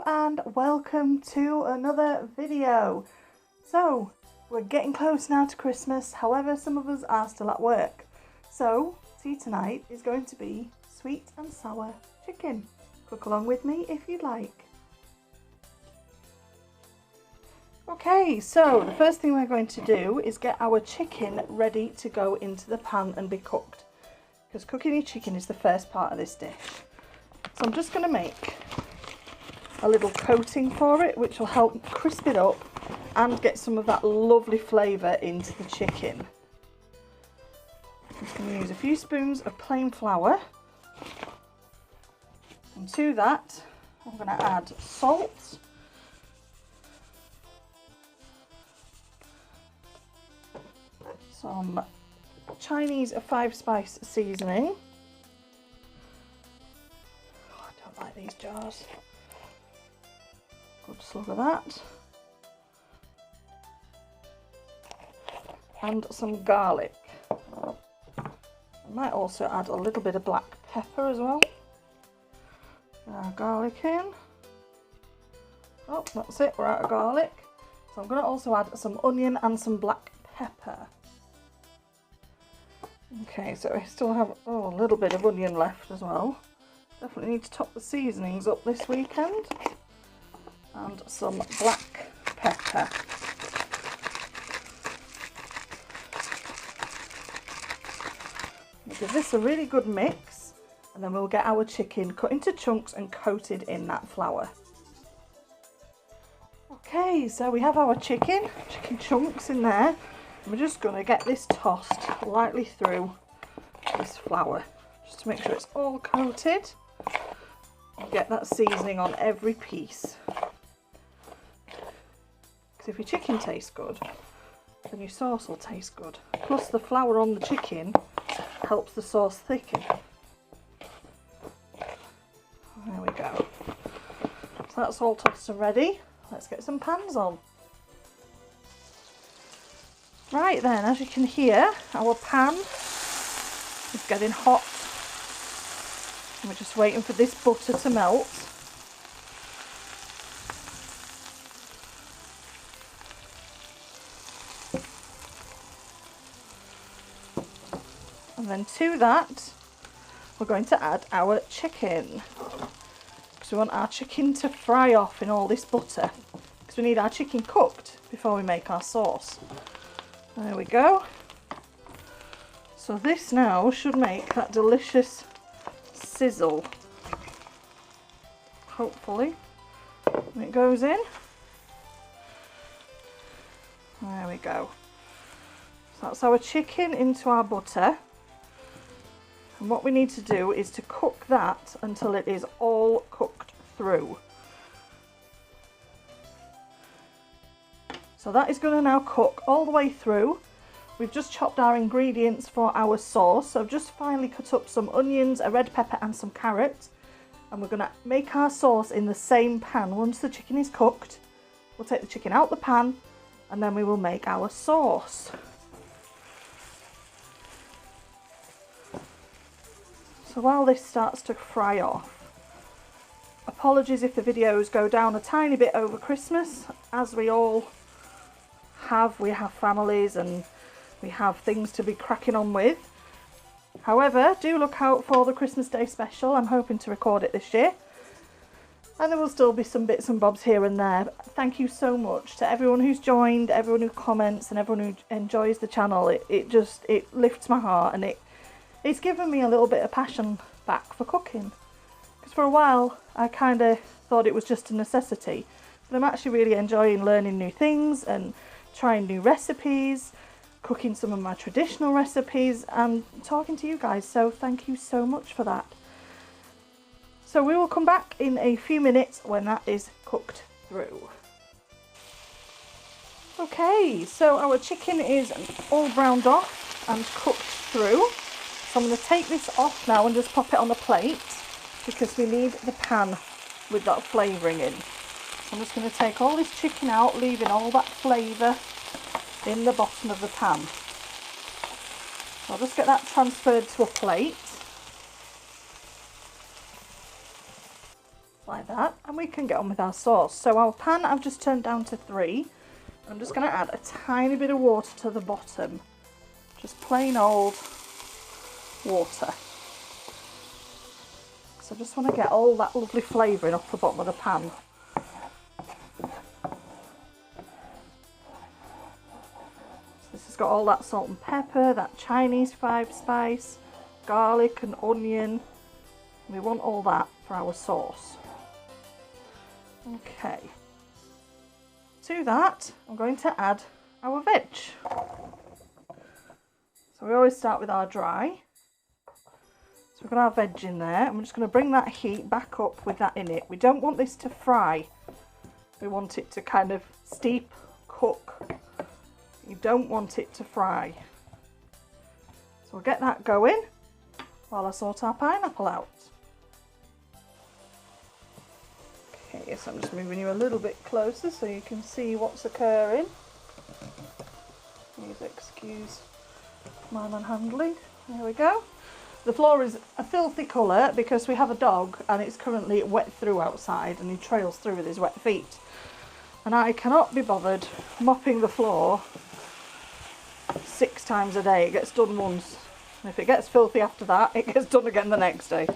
and welcome to another video. So we're getting close now to Christmas, however some of us are still at work. So tea tonight is going to be sweet and sour chicken. Cook along with me if you'd like. Okay, so the first thing we're going to do is get our chicken ready to go into the pan and be cooked, because cooking your chicken is the first part of this dish. So I'm just going to make a little coating for it, which will help crisp it up and get some of that lovely flavour into the chicken. I'm just going to use a few spoons of plain flour, and to that I'm going to add salt, some Chinese 5-spice seasoning. Oh, I don't like these jars. Good slug of that. And some garlic. I might also add a little bit of black pepper as well. Garlic in. Oh, that's it, we're out of garlic. So I'm going to also add some onion and some black pepper. Okay, so I still have a little bit of onion left as well. Definitely need to top the seasonings up this weekend. And some black pepper. We'll give this a really good mix, and then we'll get our chicken cut into chunks and coated in that flour. Okay, so we have our chicken chunks in there, and we're just going to get this tossed lightly through this flour, just to make sure it's all coated and get that seasoning on every piece. Because if your chicken tastes good, then your sauce will taste good. Plus the flour on the chicken helps the sauce thicken. There we go. So that's all tossed and ready. Let's get some pans on. Right then, as you can hear, our pan is getting hot. And we're just waiting for this butter to melt. And then to that, we're going to add our chicken. Because we want our chicken to fry off in all this butter. Because we need our chicken cooked before we make our sauce. There we go. So this now should make that delicious sizzle. Hopefully. When it goes in. There we go. So that's our chicken into our butter. And what we need to do is to cook that until it is all cooked through. So that is going to now cook all the way through. We've just chopped our ingredients for our sauce. So I've just finely cut up some onions, a red pepper and some carrots. And we're going to make our sauce in the same pan. Once the chicken is cooked, we'll take the chicken out the pan and then we will make our sauce. So while this starts to fry off, apologies if the videos go down a tiny bit over Christmas, as we all have. We have families and we have things to be cracking on with. However, do look out for the Christmas Day special. I'm hoping to record it this year. And there will still be some bits and bobs here and there. But thank you so much to everyone who's joined, everyone who comments and everyone who enjoys the channel. It lifts my heart, and it's given me a little bit of passion back for cooking. Because for a while I kind of thought it was just a necessity. But I'm actually really enjoying learning new things and trying new recipes, cooking some of my traditional recipes and talking to you guys. So thank you so much for that. So we will come back in a few minutes when that is cooked through. Okay, so our chicken is all browned off and cooked through. So I'm going to take this off now and just pop it on the plate, because we need the pan with that flavouring in. So I'm just going to take all this chicken out, leaving all that flavour in the bottom of the pan. So I'll just get that transferred to a plate. like that, and we can get on with our sauce. So our pan I've just turned down to 3. I'm just going to add a tiny bit of water to the bottom, just plain old water. So I just want to get all that lovely flavouring off the bottom of the pan. This has got all that salt and pepper, that Chinese 5-spice, garlic and onion. We want all that for our sauce. Okay. To that, I'm going to add our veg. So we always start with our dry. So we've got our veg in there. I'm just going to bring that heat back up with that in it. We don't want this to fry. We want it to kind of steep, cook. You don't want it to fry. So we'll get that going while I sort our pineapple out. Okay, so I'm just moving you a little bit closer so you can see what's occurring. Please excuse my manhandling. There we go. The floor is a filthy colour because we have a dog and it's currently wet through outside and he trails through with his wet feet. And I cannot be bothered mopping the floor 6 times a day. It gets done once. And if it gets filthy after that, it gets done again the next day.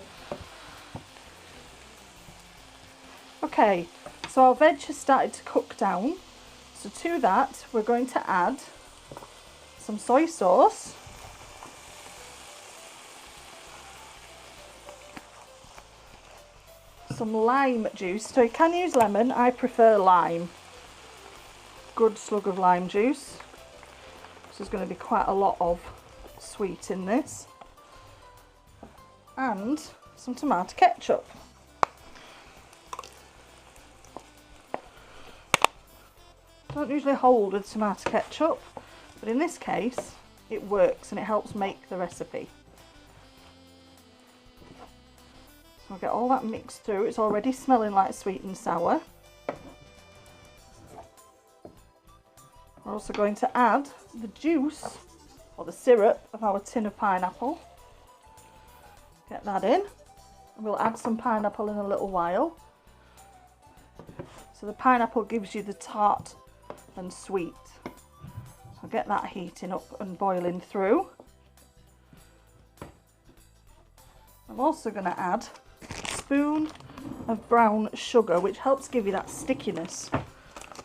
Okay, so our veg has started to cook down. So to that, we're going to add some soy sauce. Some lime juice. So you can use lemon, I prefer lime. Good slug of lime juice. There's going to be quite a lot of sweet in this. And some tomato ketchup. Don't usually hold with tomato ketchup, but in this case it works and it helps make the recipe. So I'll get all that mixed through. It's already smelling like sweet and sour. We're also going to add the juice or the syrup of our tin of pineapple. Get that in. We'll add some pineapple in a little while. So the pineapple gives you the tart and sweet. So get that heating up and boiling through. I'm also going to add a spoon of brown sugar, which helps give you that stickiness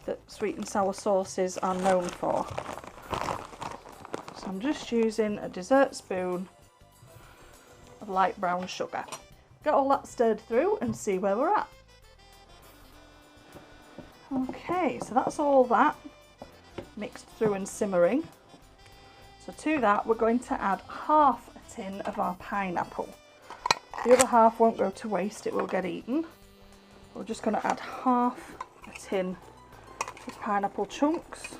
that sweet and sour sauces are known for. So I'm just using a dessert spoon of light brown sugar. Get all that stirred through and see where we're at. Okay, so that's all that mixed through and simmering. So to that we're going to add half a tin of our pineapple. The other half won't go to waste, it will get eaten. We're just going to add half a tin of pineapple chunks.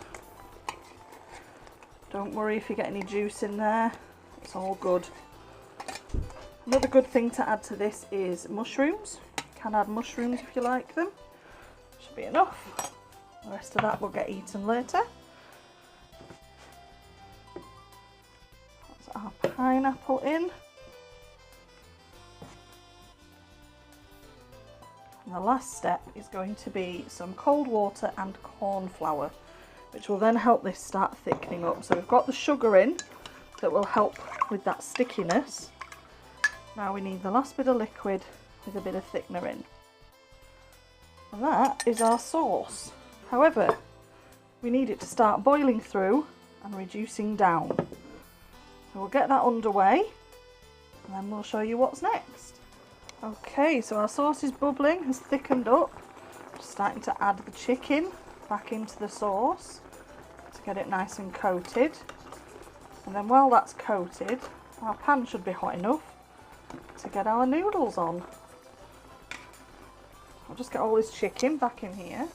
Don't worry if you get any juice in there, it's all good. Another good thing to add to this is mushrooms. You can add mushrooms if you like them. Should be enough. The rest of that will get eaten later. That's our pineapple in. And the last step is going to be some cold water and cornflour, which will then help this start thickening up. So we've got the sugar in that will help with that stickiness. Now we need the last bit of liquid with a bit of thickener in. And that is our sauce. However, we need it to start boiling through and reducing down. So we'll get that underway and then we'll show you what's next. Okay, so our sauce is bubbling, has thickened up. Just starting to add the chicken back into the sauce to get it nice and coated. And then while that's coated, our pan should be hot enough to get our noodles on. I'll just get all this chicken back in here.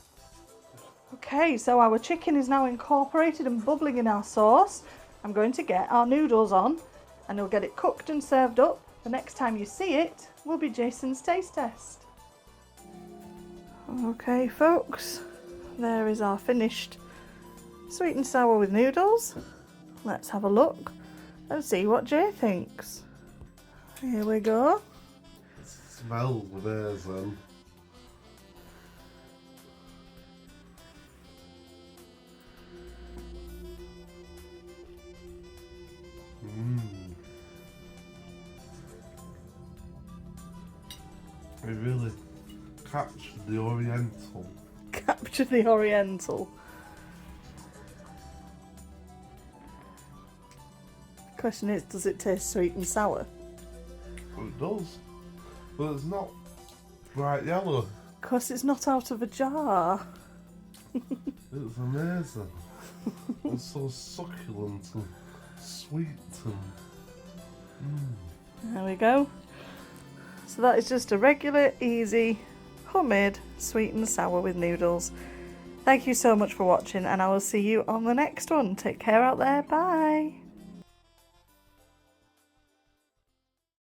Okay, so our chicken is now incorporated and bubbling in our sauce. I'm going to get our noodles on and we'll get it cooked and served up. The next time you see it will be Jason's taste test. Okay folks, there is our finished sweet and sour with noodles. Let's have a look and see what Jay thinks. Here we go. Smell the bears then. It really captured the Oriental. Captured the Oriental. Question is, does it taste sweet and sour? Well, it does. But it's not bright yellow. Because it's not out of a jar. It's amazing. It's so succulent and sweet and... There we go. So that is just a regular, easy, homemade sweet and sour with noodles. Thank you so much for watching, and I will see you on the next one. Take care out there. Bye.